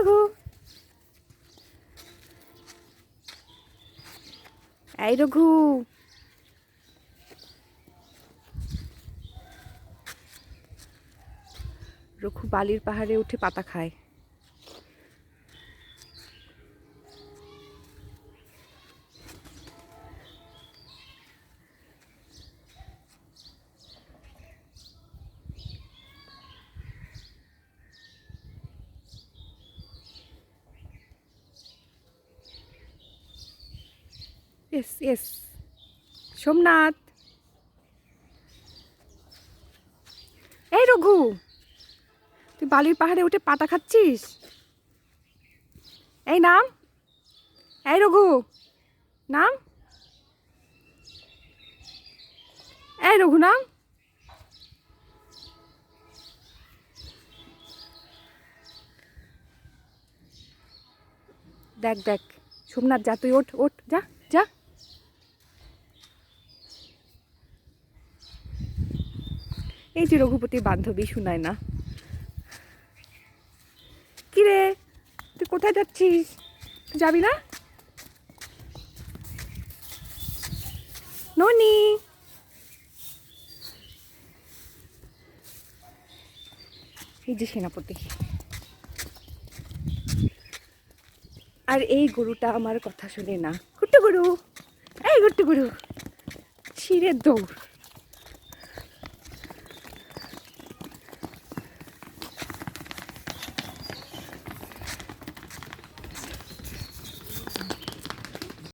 রঘু, এই রঘু, রঘু বালির পাহাড়ে উঠে পাতা খায়। ইয়েস ইয়েস, সোমনাথ, এই রঘু, তুই বালির পাহাড়ে উঠে পাতা খাচ্ছিস? এই নাম, এই রঘু, নাম, এই রঘু নাম। দেখ দেখ, সোমনাথ যা, তুই ওঠ ওঠ, যা যা। এই যে রঘুপতি বান্ধবী শুনায় না। কিরে, তুই কোথায় যাচ্ছিস? যাবি না? ননি, এই যে সেনাপতি। আর এই গরুটা আমার কথা শুনে না। গুট্টু গরু, এই গুট্টু গরু, ছিঁড়ে দৌড়।